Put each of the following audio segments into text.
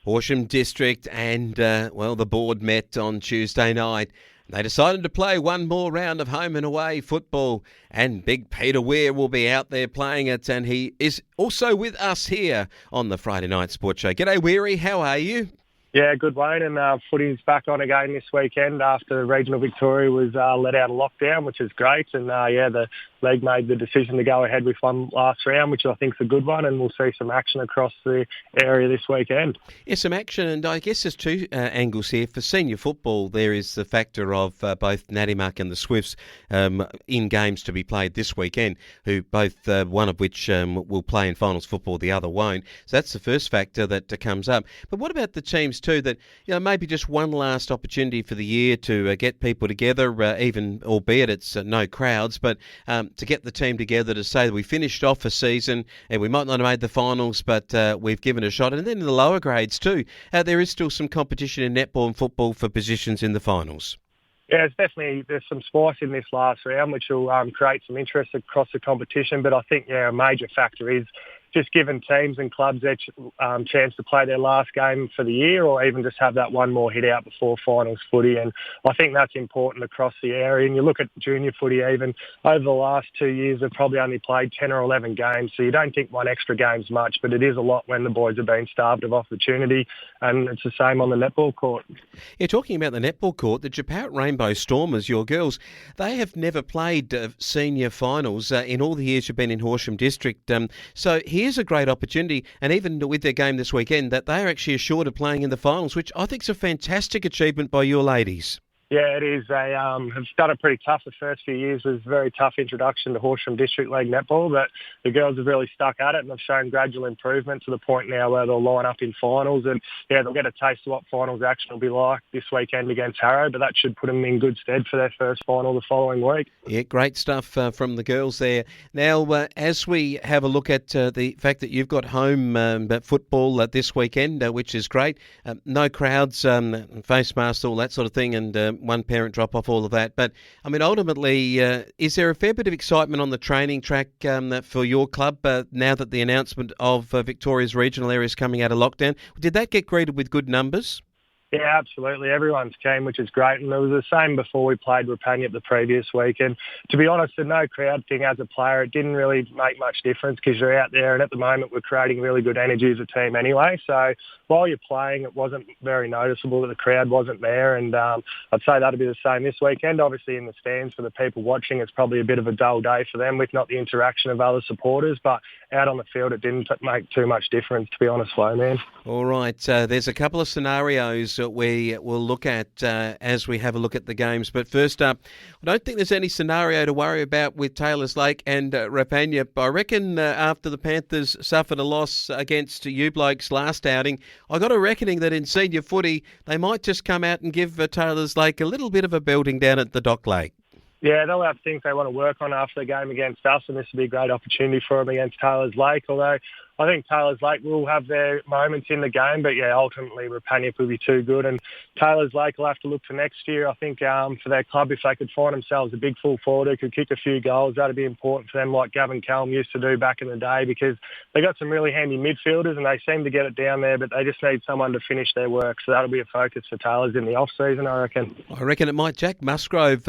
Horsham District and, the board met on Tuesday night. They decided to play one more round of home and away football, and big Peter Weir will be out there playing it, and he is also with us here on the Friday Night Sports Show. G'day, Weary. How are you? Yeah, good, Wayne, and footy's back on again this weekend after regional Victoria was let out of lockdown, which is great, and the league made the decision to go ahead with one last round, which I think is a good one, and we'll see some action across the area this weekend. Yeah, some action, and I guess there's two angles here. For senior football, there is the factor of both Nattymark and the Swifts in games to be played this weekend, who both, one of which will play in finals football, the other won't. So that's the first factor that comes up. But what about the teams too, that maybe just one last opportunity for the year to get people together, even albeit it's no crowds, but to get the team together to say that we finished off a season and we might not have made the finals, but we've given it a shot. And then in the lower grades too, there is still some competition in netball and football for positions in the finals. Yeah, there's some spice in this last round, which will create some interest across the competition. But I think, a major factor is just giving teams and clubs their chance to play their last game for the year, or even just have that one more hit out before finals footy. And I think that's important across the area. And you look at junior footy, even over the last 2 years, they've probably only played 10 or 11 games. So you don't think one extra game's much, but it is a lot when the boys have been starved of opportunity. And it's the same on the netball court. Yeah, talking about the netball court, the Japat Rainbow Stormers, your girls, they have never played senior finals in all the years you've been in Horsham District. So here's a great opportunity, and even with their game this weekend, that they are actually assured of playing in the finals, which I think is a fantastic achievement by your ladies. Yeah, it is. They have done it pretty tough the first few years. It was a very tough introduction to Horsham District League netball, but the girls have really stuck at it and have shown gradual improvement to the point now where they'll line up in finals, and they'll get a taste of what finals action will be like this weekend against Harrow, but that should put them in good stead for their first final the following week. Yeah, great stuff from the girls there. Now, as we have a look at the fact that you've got home football this weekend, which is great, no crowds, face masks, all that sort of thing, and one parent drop off, all of that. But, I mean, ultimately, is there a fair bit of excitement on the training track for your club now that the announcement of Victoria's regional areas coming out of lockdown? Did that get greeted with good numbers? Yeah, absolutely. Everyone's keen, which is great. And it was the same before we played Rapaniap the previous week. And to be honest, the no crowd thing as a player, it didn't really make much difference because you're out there, and at the moment we're creating really good energy as a team anyway. So while you're playing, it wasn't very noticeable that the crowd wasn't there. And I'd say that'll be the same this weekend. Obviously in the stands for the people watching, it's probably a bit of a dull day for them with not the interaction of other supporters. But out on the field, it didn't make too much difference, to be honest, man. All right. There's a couple of scenarios that we will look at as we have a look at the games. But first up, I don't think there's any scenario to worry about with Taylors Lake and Rapaniap. I reckon after the Panthers suffered a loss against you blokes last outing, I got a reckoning that in senior footy, they might just come out and give Taylors Lake a little bit of a belting down at the Dock Lake. Yeah, they'll have things they want to work on after the game against us, and this will be a great opportunity for them against Taylors Lake, although I think Taylors Lake will have their moments in the game, but ultimately Rapaniap will be too good, and Taylors Lake will have to look to next year. I think for their club, if they could find themselves a big full forward who could kick a few goals, that'd be important for them, like Gavin Callum used to do back in the day, because they got some really handy midfielders and they seem to get it down there, but they just need someone to finish their work. So that'll be a focus for Taylors in the off-season, I reckon. I reckon it might. Jack Musgrove,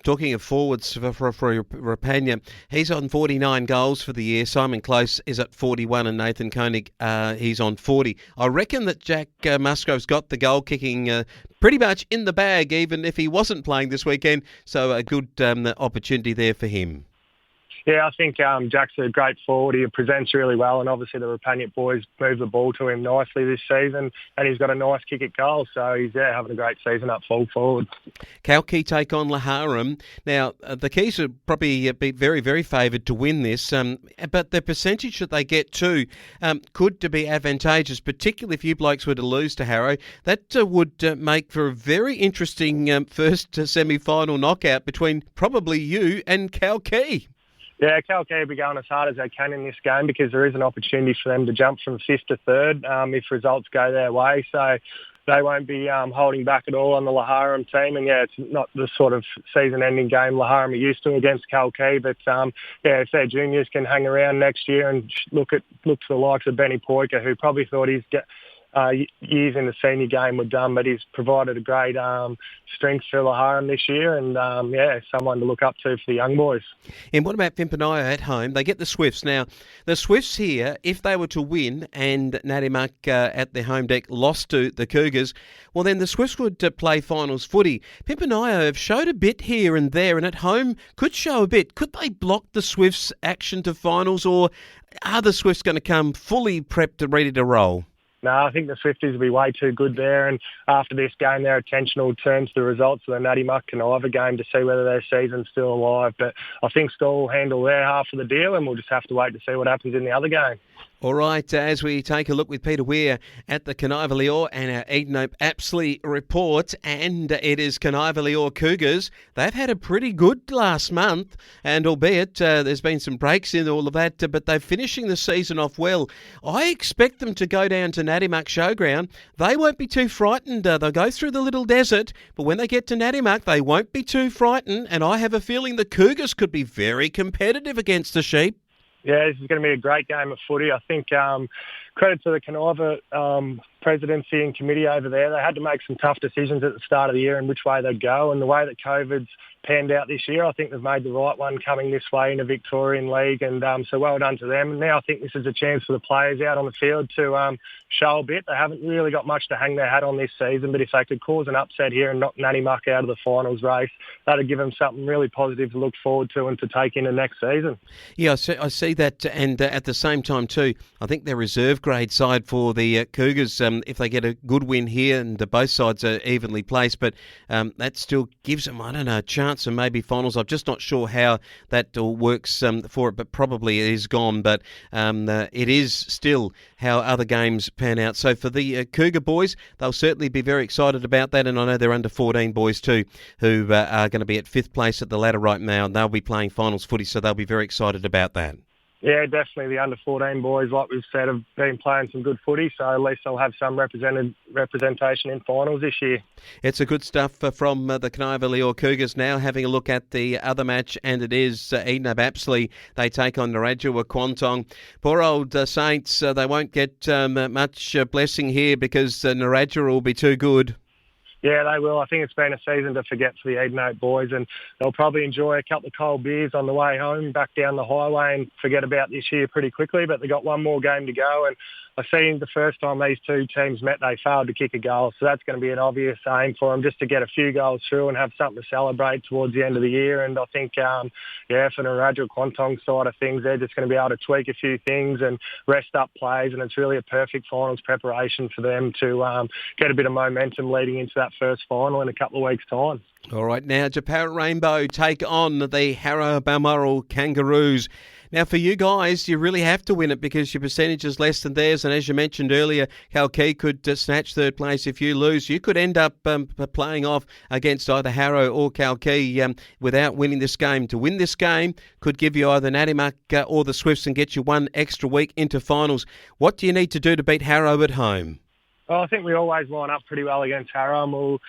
talking of forwards for Rapaniap, he's on 49 goals for the year. Simon Close is at 41 and Nathan Koenig, he's on 40. I reckon that Jack Musgrove's got the goal kicking pretty much in the bag, even if he wasn't playing this weekend. So a good opportunity there for him. Yeah, I think Jack's a great forward. He presents really well, and obviously the Rapaniap boys move the ball to him nicely this season, and he's got a nice kick at goal, so he's having a great season up full forward. Kalki take on Laharam. Now, the Keys are probably be very, very favoured to win this, but the percentage that they get too could be advantageous, particularly if you blokes were to lose to Harrow. That would make for a very interesting first semi-final knockout between probably you and Kalki. Yeah, Kalki will be going as hard as they can in this game because there is an opportunity for them to jump from fifth to third if results go their way. So they won't be holding back at all on the Laharam team. And, it's not the sort of season-ending game Laharam are used to against Kalki. But, if their juniors can hang around next year and look to the likes of Benny Poyker, who probably thought he's years in the senior game were done, but he's provided a great strength for Horsham this year, and someone to look up to for the young boys. And what about Pimpernaya at home? They get the Swifts. Now, the Swifts here, if they were to win and Nadimak at their home deck lost to the Cougars, well, then the Swifts would play finals footy. Pimpernaya have showed a bit here and there, and at home could show a bit. Could they block the Swifts' action to finals, or are the Swifts going to come fully prepped and ready to roll? No, I think the Swifties will be way too good there, and after this game their attention will turn to the results of the Nadimak and Ivor game to see whether their season's still alive. But I think Skull will handle their half of the deal, and we'll just have to wait to see what happens in the other game. All right, as we take a look with Peter Weir at the Kaniva-Lior and our Eden Apsley report, and it is Kaniva-Lior Cougars. They've had a pretty good last month, and albeit there's been some breaks in all of that, but they're finishing the season off well. I expect them to go down to Nadimak Showground. They won't be too frightened. They'll go through the little desert, but when they get to Nadimak, they won't be too frightened, and I have a feeling the Cougars could be very competitive against the Sheep. Yeah, this is going to be a great game of footy. I think credit to the Kaniva presidency and committee over there. They had to make some tough decisions at the start of the year and which way they'd go. And the way that COVID's panned out this year, I think they've made the right one coming this way in the Victorian League. And so well done to them. And now I think this is a chance for the players out on the field to show a bit. They haven't really got much to hang their hat on this season, but if they could cause an upset here and knock Nadimak out of the finals race, that'd give them something really positive to look forward to and to take into next season. Yeah, I see that. And at the same time too, I think their reserve grade side for the Cougars, if they get a good win here and both sides are evenly placed, but that still gives them, a chance and maybe finals. I'm just not sure how that all works for it, but probably it is gone. But it is still how other games pan out. So for the Cougar boys, they'll certainly be very excited about that, and I know they're under 14 boys too, who are going to be at 5th place at the ladder right now, and they'll be playing finals footy, so they'll be very excited about that. Yeah, definitely. The under-14 boys, like we've said, have been playing some good footy, so at least they'll have some representation in finals this year. It's a good stuff from the Kaniva-Lior Cougars now. Having a look at the other match, and it is Eden Apsley. They take on Narrajua Quantong. Poor old Saints, they won't get much blessing here because Narrajua will be too good. Yeah, they will. I think it's been a season to forget for the Eden Oak boys, and they'll probably enjoy a couple of cold beers on the way home back down the highway and forget about this year pretty quickly, but they've got one more game to go, and I see the first time these two teams met, they failed to kick a goal, so that's going to be an obvious aim for them, just to get a few goals through and have something to celebrate towards the end of the year. And I think, for the Narrajua Quantong side of things, they're just going to be able to tweak a few things and rest up plays, and it's really a perfect finals preparation for them to get a bit of momentum leading into that first final in a couple of weeks' time. All right, now Japarra Rainbow take on the Harrow Balmoral Kangaroos. Now, for you guys, you really have to win it because your percentage is less than theirs. And as you mentioned earlier, Kalkee could snatch 3rd place if you lose. You could end up playing off against either Harrow or Kalkee without winning this game. To win this game could give you either Nadimak or the Swifts and get you one extra week into finals. What do you need to do to beat Harrow at home? Well, I think we always line up pretty well against Harrow, and we'll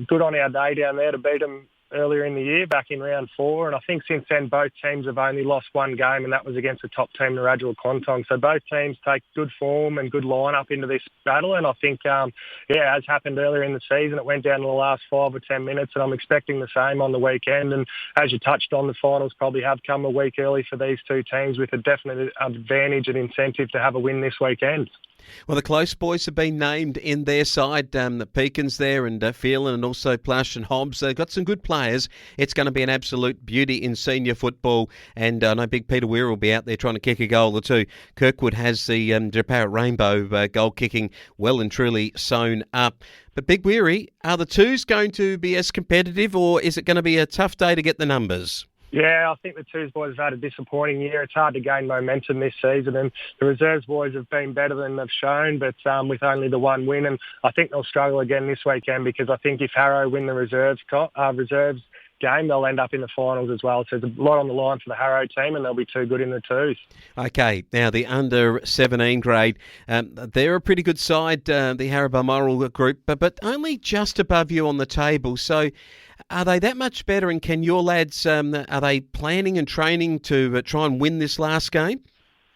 good on our day down there to beat them earlier in the year, back in round 4. And I think since then, both teams have only lost one game, and that was against the top team, Narrajua Quantong. So both teams take good form and good line-up into this battle. And I think, as happened earlier in the season, it went down to the last 5 or 10 minutes, and I'm expecting the same on the weekend. And as you touched on, the finals probably have come a week early for these two teams, with a definite advantage and incentive to have a win this weekend. Well, the Close boys have been named in their side. The Peakins there and Phelan and also Plush and Hobbs. They've got some good players. It's going to be an absolute beauty in senior football. And I know Big Peter Weir will be out there trying to kick a goal or two. Kirkwood has the Japarra Rainbow goal kicking well and truly sewn up. But Big Weary, are the twos going to be as competitive, or is it going to be a tough day to get the numbers? Yeah, I think the Twos boys have had a disappointing year. It's hard to gain momentum this season, and the Reserves boys have been better than they've shown, but with only the one win. And I think they'll struggle again this weekend, because I think if Harrow win the Reserves game, they'll end up in the finals as well. So there's a lot on the line for the Harrow team, and they'll be too good in the twos. Okay, now the under-17 grade, they're a pretty good side, the Harrow Balmoral group, but only just above you on the table. So are they that much better, and can your lads, are they planning and training to try and win this last game?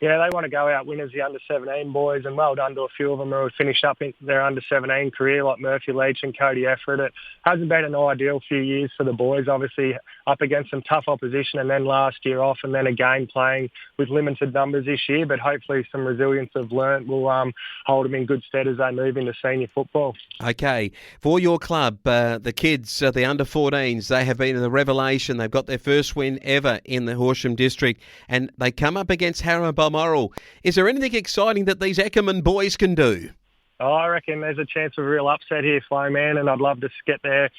Yeah, they want to go out winners, the under-17 boys, and well done to a few of them who have finished up in their under-17 career, like Murphy Leach and Cody Efford. It hasn't been an ideal few years for the boys, obviously up against some tough opposition, and then last year off, and then again playing with limited numbers this year, but hopefully some resilience they've learnt will hold them in good stead as they move into senior football. Okay, for your club, the kids, the under-14s, they have been the revelation. They've got their first win ever in the Horsham District, and they come up against Harrow Balmoral. Is there anything exciting that these Ackerman boys can do? Oh, I reckon there's a chance of a real upset here, Flo, man, and I'd love to get there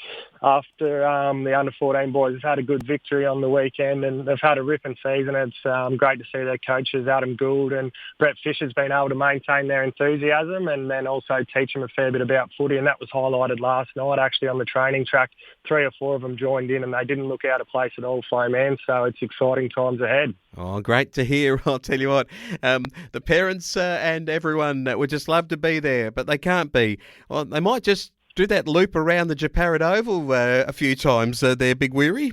after the under-14 boys have had a good victory on the weekend and they've had a ripping season. It's great to see their coaches, Adam Gould and Brett Fisher's been able to maintain their enthusiasm and then also teach them a fair bit about footy, and that was highlighted last night actually on the training track. 3 or 4 of them joined in and they didn't look out of place at all, Flo, man, so it's exciting times ahead. Oh, great to hear. I'll tell you what, the parents and everyone would just love to be there, but they can't be. Well, they might just do that loop around the Japarrett Oval a few times there, Big Weary.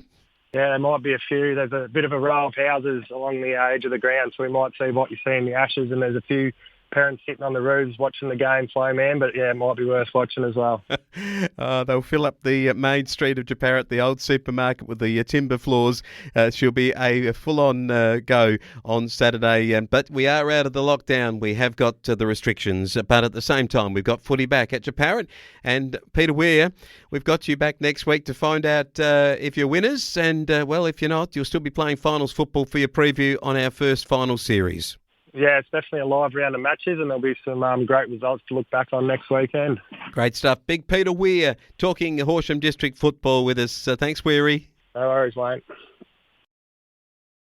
Yeah, there might be a few. There's a bit of a row of houses along the edge of the ground, so we might see what you see in the Ashes, and there's a few parents sitting on the roofs watching the game, Flo, man, but yeah, it might be worth watching as well. They'll fill up the main street of Japarrett, the old supermarket with the timber floors. She'll be a full-on go on Saturday, but we are out of the lockdown. We have got the restrictions, but at the same time, we've got footy back at Japarrett. And Peter Weir, we've got you back next week to find out if you're winners, and, well, if you're not, you'll still be playing finals football for your preview on our first final series. Yeah, it's definitely a live round of matches and there'll be some great results to look back on next weekend. Great stuff. Big Peter Weir talking Horsham District football with us. Thanks, Weary. No worries, mate.